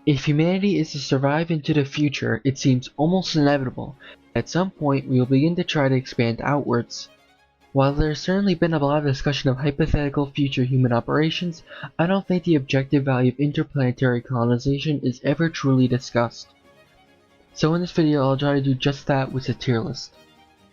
If humanity is to survive into the future, it seems almost inevitable that at some point we will begin to try to expand outwards. While there's certainly been a lot of discussion of hypothetical future human operations, I don't think the objective value of interplanetary colonization is ever truly discussed. So in this video I'll try to do just that with a tier list.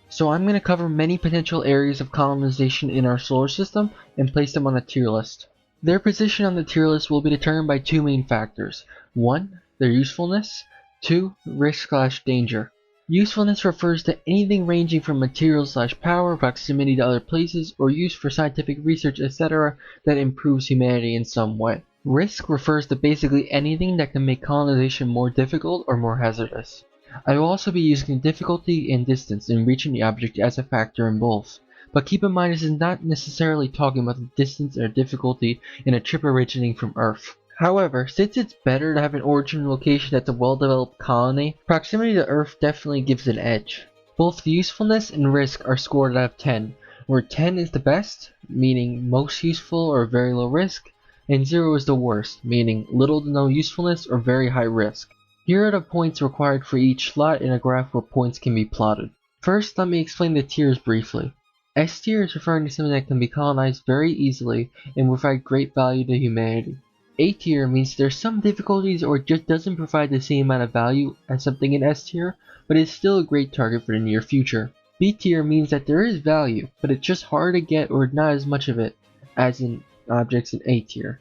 So I'm going to cover many potential areas of colonization in our solar system and place them on a tier list. Their position on the tier list will be determined by two main factors. 1. Their usefulness. 2. Risk/danger. Usefulness refers to anything ranging from materials/power, proximity to other places, or use for scientific research, etc. that improves humanity in some way. Risk refers to basically anything that can make colonization more difficult or more hazardous. I will also be using difficulty and distance in reaching the object as a factor in both. But keep in mind this is not necessarily talking about the distance or difficulty in a trip originating from Earth. However, since it's better to have an origin location that's a well-developed colony, proximity to Earth definitely gives an edge. Both usefulness and risk are scored out of 10, where 10 is the best, meaning most useful or very low risk, and 0 is the worst, meaning little to no usefulness or very high risk. Here are the points required for each slot in a graph where points can be plotted. First, let me explain the tiers briefly. S tier is referring to something that can be colonized very easily and provide great value to humanity. A tier means there's some difficulties or it just doesn't provide the same amount of value as something in S tier, but is still a great target for the near future. B tier means that there is value, but it's just hard to get or not as much of it as in objects in A tier.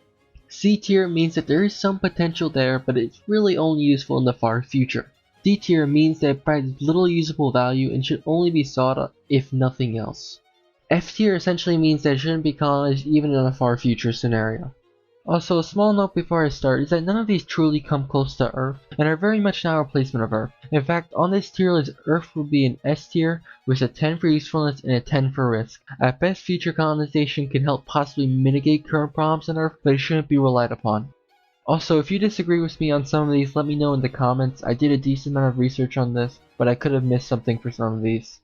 C tier means that there is some potential there, but it's really only useful in the far future. D tier means that it provides little usable value and should only be sought if nothing else. F tier essentially means that it shouldn't be colonized even in a far future scenario. Also, a small note before I start is that none of these truly come close to Earth and are very much not a replacement of Earth. In fact, on this tier list, Earth will be an S tier with a 10 for usefulness and a 10 for risk. At best, future colonization can help possibly mitigate current problems on Earth, but it shouldn't be relied upon. Also, if you disagree with me on some of these, let me know in the comments. I did a decent amount of research on this, but I could have missed something for some of these.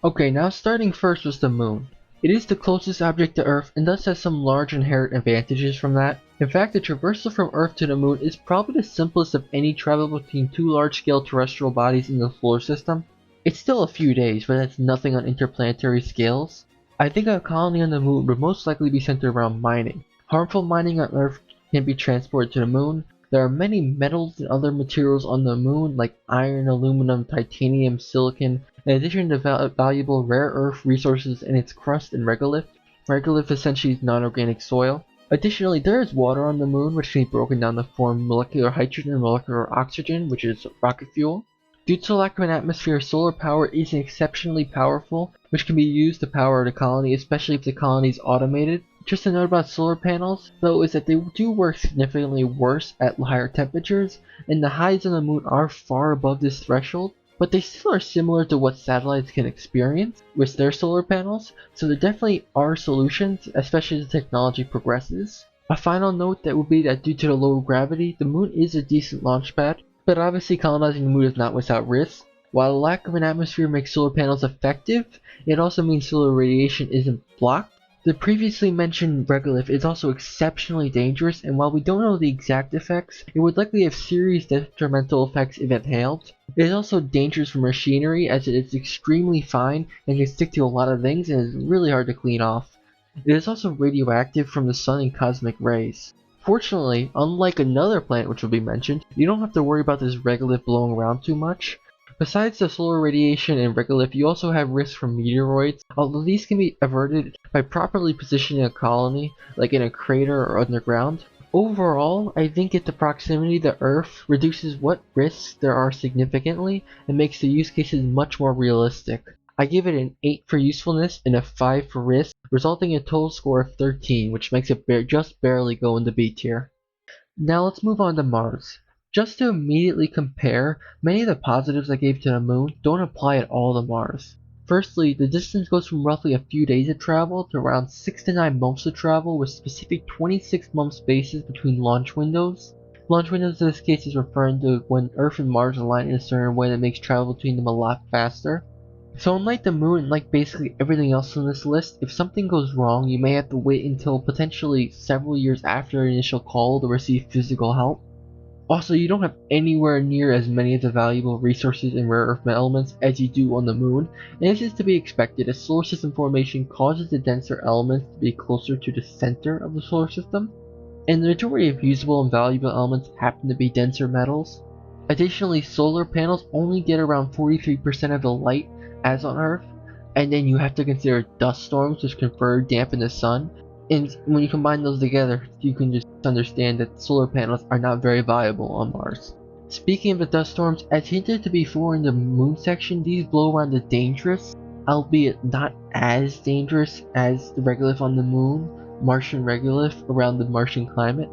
Okay, now starting first was the Moon. It is the closest object to Earth and thus has some large inherent advantages from that. In fact, the traversal from Earth to the Moon is probably the simplest of any travel between two large-scale terrestrial bodies in the solar system. It's still a few days, but that's nothing on interplanetary scales. I think a colony on the Moon would most likely be centered around mining. Harmful mining on Earth can be transported to the Moon. There are many metals and other materials on the Moon like iron, aluminum, titanium, silicon, in addition to valuable rare earth resources in its crust and regolith. Regolith essentially is non-organic soil. Additionally, there is water on the Moon which can be broken down to form molecular hydrogen and molecular oxygen, which is rocket fuel. Due to the lack of an atmosphere, solar power is exceptionally powerful, which can be used to power the colony, especially if the colony is automated. Just a note about solar panels, though, is that they do work significantly worse at higher temperatures, and the highs on the Moon are far above this threshold, but they still are similar to what satellites can experience with their solar panels, so there definitely are solutions, especially as the technology progresses. A final note that would be that due to the low gravity, the Moon is a decent launch pad, but obviously colonizing the Moon is not without risk. While the lack of an atmosphere makes solar panels effective, it also means solar radiation isn't blocked. The previously mentioned regolith is also exceptionally dangerous, and while we don't know the exact effects, it would likely have serious detrimental effects if inhaled. It is also dangerous for machinery as it is extremely fine and can stick to a lot of things and is really hard to clean off. It is also radioactive from the sun and cosmic rays. Fortunately, unlike another planet which will be mentioned, you don't have to worry about this regolith blowing around too much. Besides the solar radiation and regolith, you also have risks from meteoroids, although these can be averted by properly positioning a colony, like in a crater or underground. Overall, I think that the proximity to Earth reduces what risks there are significantly and makes the use cases much more realistic. I give it an 8 for usefulness and a 5 for risk, resulting in a total score of 13, which makes it just barely go into B tier. Now let's move on to Mars. Just to immediately compare, many of the positives I gave to the Moon don't apply at all to Mars. Firstly, the distance goes from roughly a few days of travel to around 6 to 9 months of travel with specific 26-month spaces between launch windows. Launch windows in this case is referring to when Earth and Mars align in a certain way that makes travel between them a lot faster. So unlike the Moon and like basically everything else on this list, if something goes wrong, you may have to wait until potentially several years after your initial call to receive physical help. Also, you don't have anywhere near as many of the valuable resources and rare earth elements as you do on the moon, and this is to be expected as solar system formation causes the denser elements to be closer to the center of the solar system, and the majority of usable and valuable elements happen to be denser metals. Additionally, solar panels only get around 43% of the light as on Earth, and then you have to consider dust storms which can further dampen the sun, and when you combine those together, you can just understand that solar panels are not very viable on Mars. Speaking of the dust storms, as hinted to before in the moon section, these blow around the dangerous, albeit not as dangerous as the regolith on the moon, Martian regolith around the Martian climate.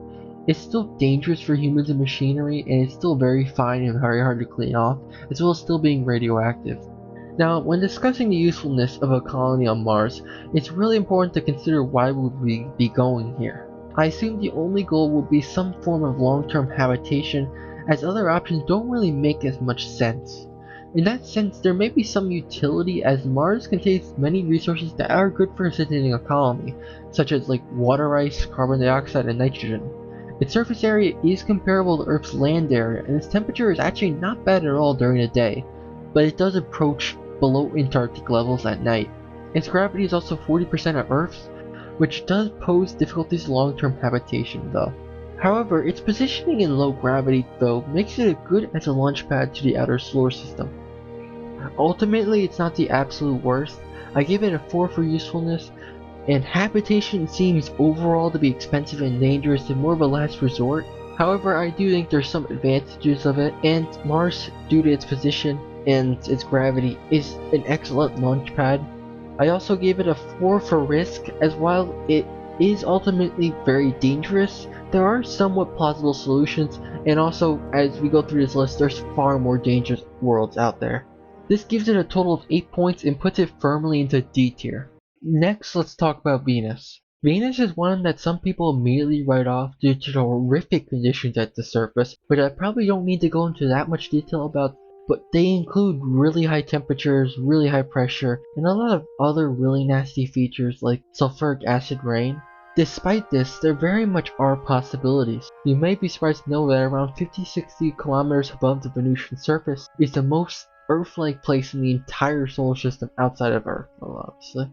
It's still dangerous for humans and machinery, and it's still very fine and very hard to clean off, as well as still being radioactive. Now, when discussing the usefulness of a colony on Mars, it's really important to consider why would we be going here. I assume the only goal will be some form of long-term habitation, as other options don't really make as much sense. In that sense, there may be some utility as Mars contains many resources that are good for sustaining a colony, such as like water ice, carbon dioxide, and nitrogen. Its surface area is comparable to Earth's land area, and its temperature is actually not bad at all during the day, but it does approach below Antarctic levels at night. Its gravity is also 40% of Earth's, which does pose difficulties to long-term habitation though. However, its positioning in low gravity though makes it good as a launch pad to the outer solar system. Ultimately, it's not the absolute worst. I give it a 4 for usefulness, and habitation seems overall to be expensive and dangerous and more of a last resort. However, I do think there's some advantages of it, and Mars, due to its position and its gravity, is an excellent launch pad. I also gave it a 4 for risk, as while it is ultimately very dangerous, there are somewhat plausible solutions, and also as we go through this list, there's far more dangerous worlds out there. This gives it a total of 8 points and puts it firmly into D tier. Next, let's talk about Venus. Venus is one that some people immediately write off due to the horrific conditions at the surface, which I probably don't need to go into that much detail about, but they include really high temperatures, really high pressure, and a lot of other really nasty features like sulfuric acid rain. Despite this, there very much are possibilities. You may be surprised to know that around 50-60 kilometers above the Venusian surface is the most Earth-like place in the entire solar system outside of Earth, obviously.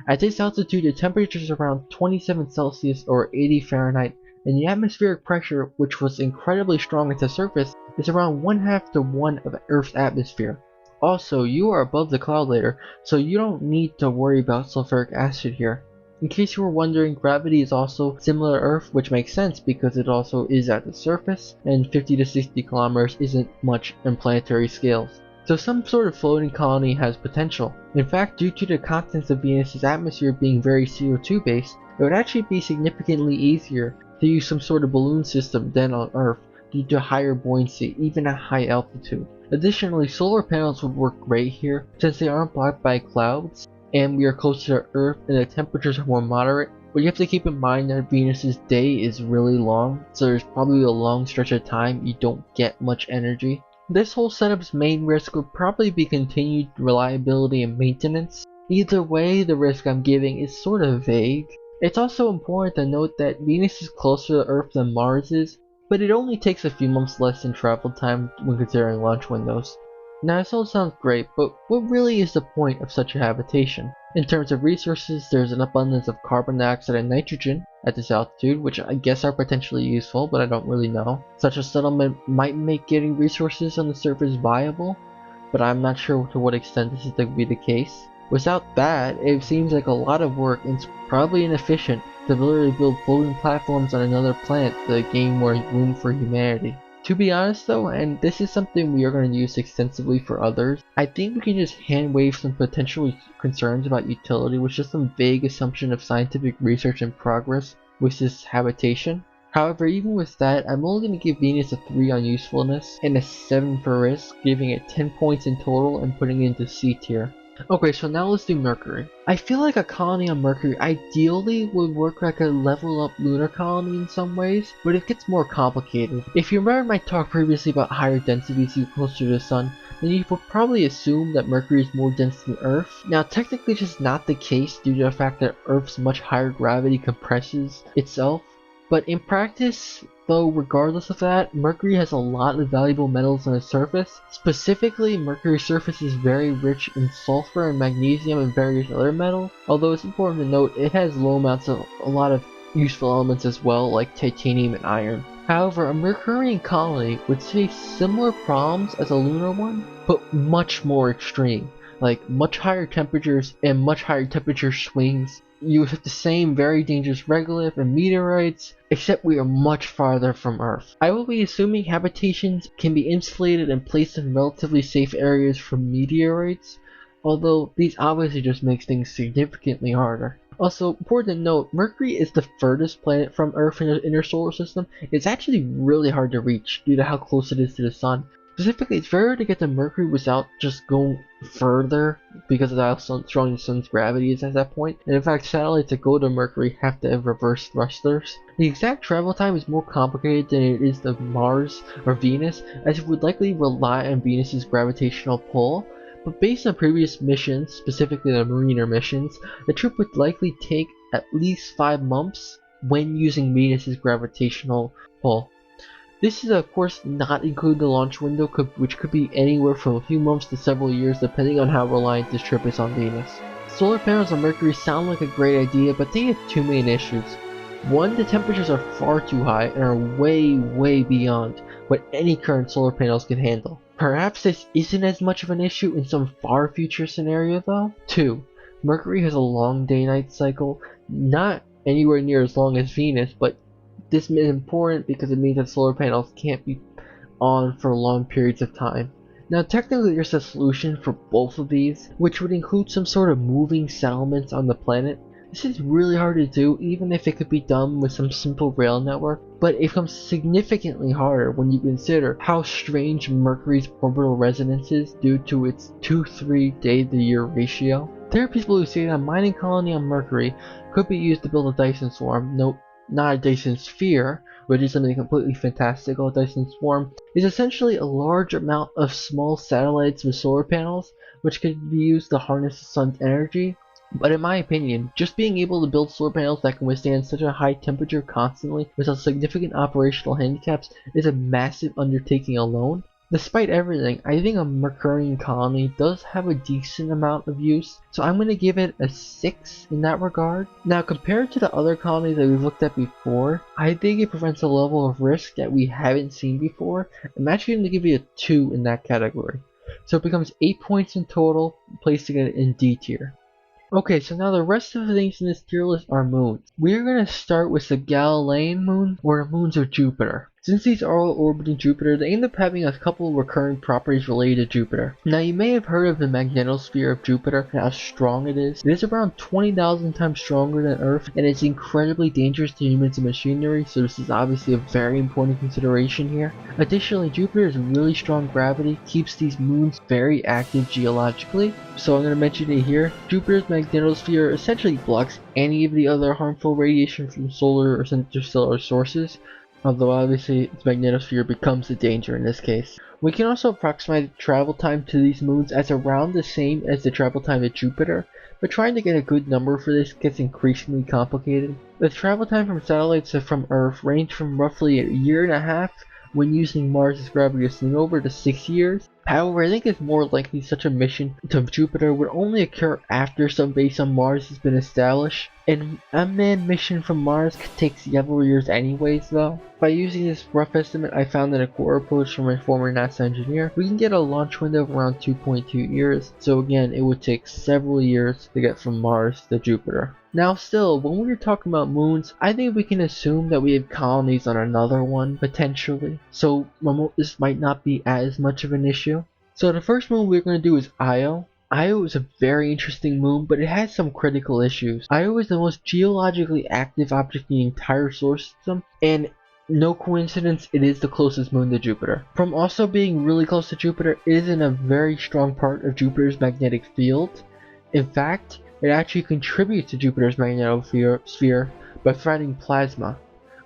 At this altitude, the temperature is around 27 Celsius or 80 Fahrenheit, and the atmospheric pressure, which was incredibly strong at the surface, is around 1/2 to 1 of Earth's atmosphere. Also, you are above the cloud layer, so you don't need to worry about sulfuric acid here. In case you were wondering, gravity is also similar to Earth, which makes sense because it also is at the surface, and 50 to 60 kilometers isn't much in planetary scales. So some sort of floating colony has potential. In fact, due to the contents of Venus's atmosphere being very CO2 based, it would actually be significantly easier to use some sort of balloon system than on Earth due to higher buoyancy even at high altitude. Additionally, solar panels would work great here since they aren't blocked by clouds and we are closer to Earth and the temperatures are more moderate. But you have to keep in mind that Venus's day is really long, so there's probably a long stretch of time you don't get much energy. This whole setup's main risk would probably be continued reliability and maintenance. Either way, the risk I'm giving is sort of vague. It's also important to note that Venus is closer to Earth than Mars is, but it only takes a few months less in travel time when considering launch windows. Now this all sounds great, but what really is the point of such a habitation? In terms of resources, there's an abundance of carbon dioxide and nitrogen at this altitude, which I guess are potentially useful, but I don't really know. Such a settlement might make getting resources on the surface viable, but I'm not sure to what extent this is to be the case. Without that, it seems like a lot of work and it's probably inefficient to literally build floating platforms on another planet to gain more room for humanity. To be honest though, and this is something we are going to use extensively for others, I think we can just hand wave some potential concerns about utility with just some vague assumption of scientific research and progress with this habitation. However, even with that, I'm only going to give Venus a 3 on usefulness and a 7 for risk, giving it 10 points in total and putting it into C tier. Okay, so now let's do Mercury. I feel like a colony on Mercury ideally would work like a level up lunar colony in some ways, but it gets more complicated. If you remember my talk previously about higher densities you closer to the sun, then you would probably assume that Mercury is more dense than Earth. Now technically this is not the case due to the fact that Earth's much higher gravity compresses itself, but in practice, Though regardless of that, Mercury has a lot of valuable metals on its surface. Specifically, Mercury's surface is very rich in sulfur and magnesium and various other metals, although it's important to note it has low amounts of a lot of useful elements as well, like titanium and iron. However, a Mercurian colony would face similar problems as a lunar one, but much more extreme, like much higher temperatures and much higher temperature swings. You have the same very dangerous regolith and meteorites, except we are much farther from Earth. I will be assuming habitations can be insulated and placed in relatively safe areas from meteorites, although these obviously just makes things significantly harder. Also, important to note, Mercury is the furthest planet from Earth in the inner solar system. It's actually really hard to reach due to how close it is to the Sun. Specifically, it's very hard to get to Mercury without just going further because of how strong the Sun's gravity is at that point. And in fact, satellites that go to Mercury have to have reverse thrusters. The exact travel time is more complicated than it is to Mars or Venus, as it would likely rely on Venus's gravitational pull. But based on previous missions, specifically the Mariner missions, the trip would likely take at least 5 months when using Venus's gravitational pull. This is of course not including the launch window, which could be anywhere from a few months to several years depending on how reliant this trip is on Venus. Solar panels on Mercury sound like a great idea, but they have two main issues. One, the temperatures are far too high and are way beyond what any current solar panels can handle. Perhaps this isn't as much of an issue in some far future scenario though. 2. Mercury has a long day-night cycle, not anywhere near as long as Venus, but this is important because it means that solar panels can't be on for long periods of time. Now technically there's a solution for both of these, which would include some sort of moving settlements on the planet. This is really hard to do even if it could be done with some simple rail network, but it becomes significantly harder when you consider how strange Mercury's orbital resonance is due to its 2-3 day-to-year ratio. There are people who say that a mining colony on Mercury could be used to build a Dyson swarm. Nope, not a Dyson sphere, which is something completely fantastical. A Dyson swarm is essentially a large amount of small satellites with solar panels, which could be used to harness the sun's energy. But in my opinion, just being able to build solar panels that can withstand such a high temperature constantly without significant operational handicaps is a massive undertaking alone. Despite everything, I think a Mercurian colony does have a decent amount of use, so I'm going to give it a 6 in that regard. Now compared to the other colonies that we've looked at before, I think it presents a level of risk that we haven't seen before. I'm actually going to give it a 2 in that category. So it becomes 8 points in total, placing it in D tier. Okay, so now the rest of the things in this tier list are moons. We're going to start with the Galilean moon, or the moons of Jupiter. Since these are all orbiting Jupiter, they end up having a couple of recurring properties related to Jupiter. Now you may have heard of the magnetosphere of Jupiter and how strong it is. It is around 20,000 times stronger than Earth, and it's incredibly dangerous to humans and machinery, so this is obviously a very important consideration here. Additionally, Jupiter's really strong gravity keeps these moons very active geologically, so I'm going to mention it here. Jupiter's magnetosphere essentially blocks any of the other harmful radiation from solar or interstellar sources, although obviously its magnetosphere becomes a danger in this case. We can also approximate the travel time to these moons as around the same as the travel time to Jupiter, but trying to get a good number for this gets increasingly complicated. The travel time from satellites from Earth range from roughly a year and a half when using Mars' gravity to swing over to 6 years. However, I think it's more likely such a mission to Jupiter would only occur after some base on Mars has been established. An unmanned mission from Mars could take several years anyways though. By using this rough estimate I found in a core approach from a former NASA engineer, we can get a launch window of around 2.2 years, so again it would take several years to get from Mars to Jupiter. Now still, when we're talking about moons, I think we can assume that we have colonies on another one, potentially, so this might not be as much of an issue. So the first moon we're going to do is Io. Io is a very interesting moon, but it has some critical issues. Io is the most geologically active object in the entire solar system, and no coincidence, it is the closest moon to Jupiter. From also being really close to Jupiter, it is in a very strong part of Jupiter's magnetic field. In fact, it actually contributes to Jupiter's magnetosphere by providing plasma.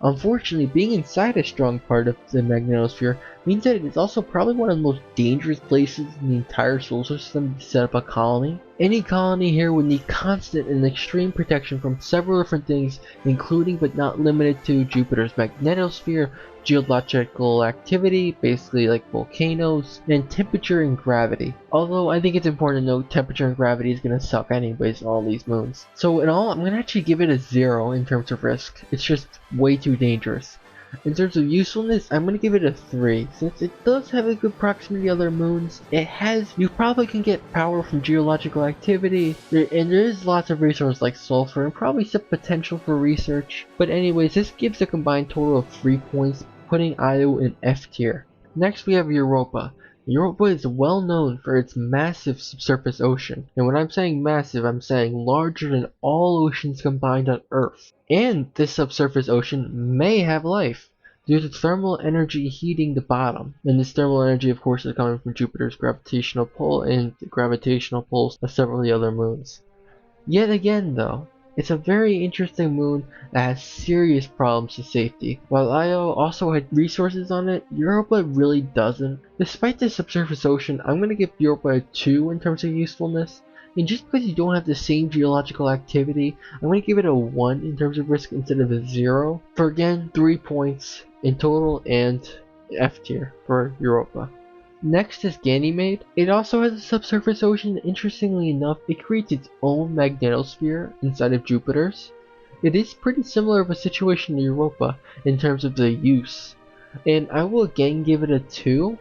Unfortunately, being inside a strong part of the magnetosphere means that it's also probably one of the most dangerous places in the entire solar system to set up a colony. Any colony here would need constant and extreme protection from several different things, including but not limited to Jupiter's magnetosphere, geological activity, basically like volcanoes, and temperature and gravity. Although I think it's important to note temperature and gravity is going to suck anyways on all these moons. So in all, I'm going to actually give it a 0 in terms of risk. It's just way too dangerous. In terms of usefulness, I'm going to give it a 3, since it does have a good proximity to other moons. You probably can get power from geological activity, and there is lots of resources like sulfur, and probably some potential for research. But anyways, this gives a combined total of 3 points, putting Io in F tier. Next we have Europa. Europa is well known for its massive subsurface ocean, and when I'm saying massive, I'm saying larger than all oceans combined on Earth. And this subsurface ocean may have life, due to thermal energy heating the bottom. And this thermal energy, of course, is coming from Jupiter's gravitational pull and the gravitational pulls of several of the other moons. Yet again though, it's a very interesting moon that has serious problems to safety. While Io also had resources on it, Europa really doesn't. Despite the subsurface ocean, I'm going to give Europa a 2 in terms of usefulness. And just because you don't have the same geological activity, I'm going to give it a 1 in terms of risk instead of a 0. For again, 3 points in total and F tier for Europa. Next is Ganymede. It also has a subsurface ocean. Interestingly enough, it creates its own magnetosphere inside of Jupiter's. It is pretty similar of a situation to Europa in terms of the use, and I will again give it a 2.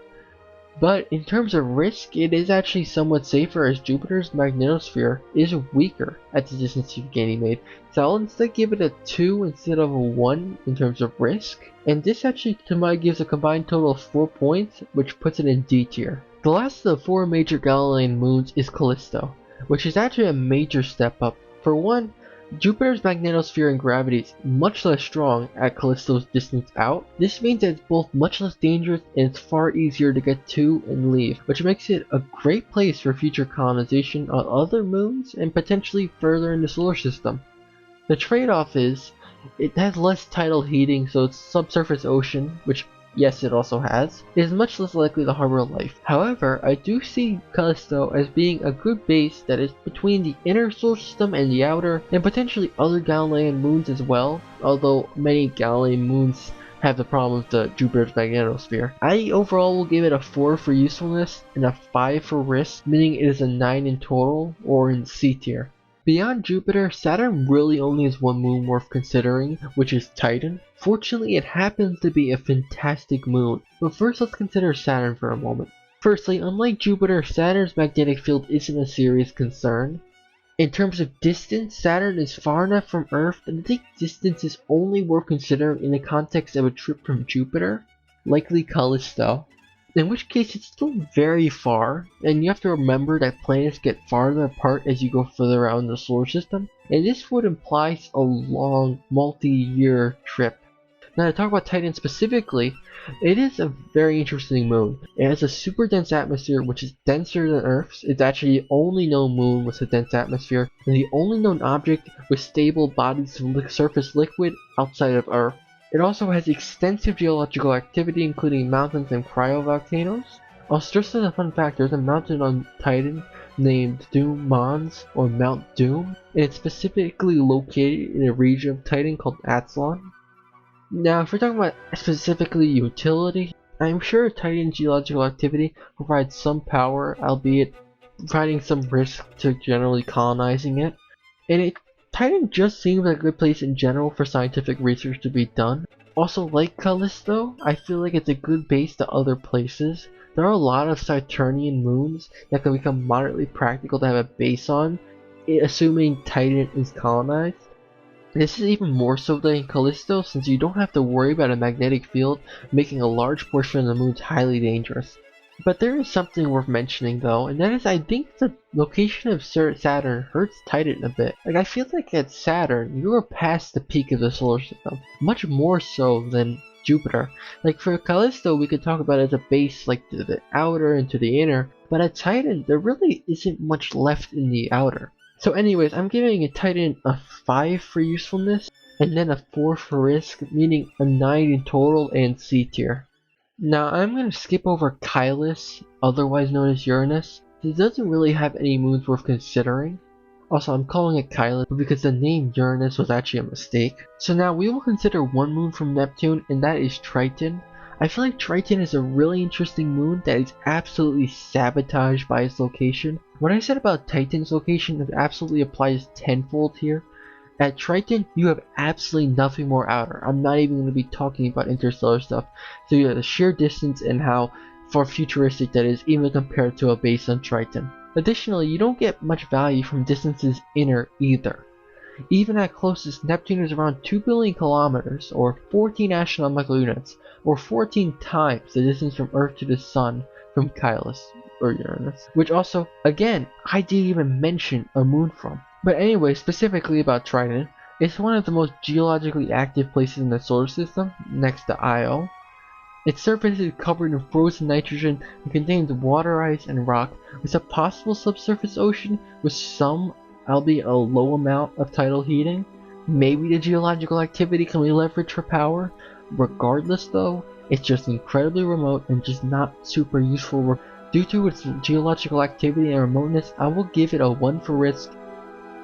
But in terms of risk, it is actually somewhat safer as Jupiter's magnetosphere is weaker at the distance of Ganymede, so I'll instead give it a 2 instead of a 1 in terms of risk. And this actually to my gives a combined total of 4 points, which puts it in D tier. The last of the 4 major Galilean moons is Callisto, which is actually a major step up. For one, Jupiter's magnetosphere and gravity is much less strong at Callisto's distance out. This means that it's both much less dangerous and it's far easier to get to and leave, which makes it a great place for future colonization on other moons and potentially further in the solar system. The trade-off is, it has less tidal heating, so its subsurface ocean, which yes it also has, is much less likely to harbor life. However, I do see Callisto as being a good base that is between the inner solar system and the outer, and potentially other Galilean moons as well, although many Galilean moons have the problem with the Jupiter's magnetosphere. I overall will give it a 4 for usefulness and a 5 for risk, meaning it is a 9 in total, or in C tier. Beyond Jupiter, Saturn really only has one moon worth considering, which is Titan. Fortunately, it happens to be a fantastic moon, but first let's consider Saturn for a moment. Firstly, unlike Jupiter, Saturn's magnetic field isn't a serious concern. In terms of distance, Saturn is far enough from Earth, and I think distance is only worth considering in the context of a trip from Jupiter, likely Callisto. In which case it's still very far, and you have to remember that planets get farther apart as you go further out in the solar system, and this would imply a long, multi-year trip. Now to talk about Titan specifically, it is a very interesting moon. It has a super dense atmosphere which is denser than Earth's. It's actually the only known moon with a dense atmosphere, and the only known object with stable bodies of surface liquid outside of Earth. It also has extensive geological activity, including mountains and cryovolcanoes. Just as a fun fact, there's a mountain on Titan named Doom Mons, or Mount Doom, and it's specifically located in a region of Titan called Athlon. Now, if we're talking about specifically utility, I'm sure Titan's geological activity provides some power, albeit providing some risk to generally colonizing it. And Titan just seems like a good place in general for scientific research to be done. Also, like Callisto, I feel like it's a good base to other places. There are a lot of Saturnian moons that can become moderately practical to have a base on, assuming Titan is colonized. This is even more so than Callisto, since you don't have to worry about a magnetic field making a large portion of the moons highly dangerous. But there is something worth mentioning though, and that is I think the location of Saturn hurts Titan a bit. Like I feel like at Saturn, you are past the peak of the solar system, much more so than Jupiter. Like for Callisto, we could talk about it as a base like to the outer and to the inner, but at Titan, there really isn't much left in the outer. So anyways, I'm giving a Titan a 5 for usefulness, and then a 4 for risk, meaning a 9 in total and C tier. Now I'm going to skip over Caelus, otherwise known as Uranus. It doesn't really have any moons worth considering. Also, I'm calling it Caelus because the name Uranus was actually a mistake. So now we will consider one moon from Neptune, and that is Triton. I feel like Triton is a really interesting moon that is absolutely sabotaged by its location. What I said about Titan's location absolutely applies tenfold here. At Triton, you have absolutely nothing more outer. I'm not even going to be talking about interstellar stuff. So you have the sheer distance and how far futuristic that is, even compared to a base on Triton. Additionally, you don't get much value from distances inner either. Even at closest, Neptune is around 2 billion kilometers, or 14 astronomical units, or 14 times the distance from Earth to the Sun from Caelus, or Uranus. Which also, again, I didn't even mention a moon from. But anyway, specifically about Triton, it's one of the most geologically active places in the solar system, next to Io. Its surface is covered in frozen nitrogen and contains water, ice, and rock, with a possible subsurface ocean with some, albeit a low amount, of tidal heating. Maybe the geological activity can be leveraged for power. Regardless though, it's just incredibly remote and just not super useful. Due to its geological activity and remoteness, I will give it a 1 for risk.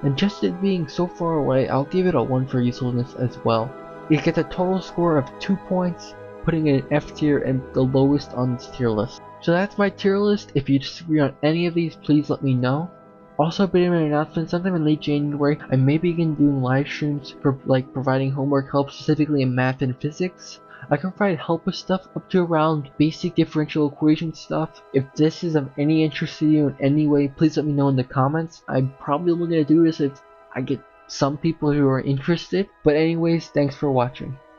And just it being so far away, I'll give it a 1 for usefulness as well. It gets a total score of 2 points, putting it in F tier and the lowest on this tier list. So that's my tier list. If you disagree on any of these, please let me know. Also, a bit of an announcement, sometime in late January, I may begin doing live streams for providing homework help, specifically in math and physics. I can provide help with stuff up to around basic differential equation stuff. If this is of any interest to you in any way, please let me know in the comments. I'm probably only going to do this if I get some people who are interested. But anyways, thanks for watching.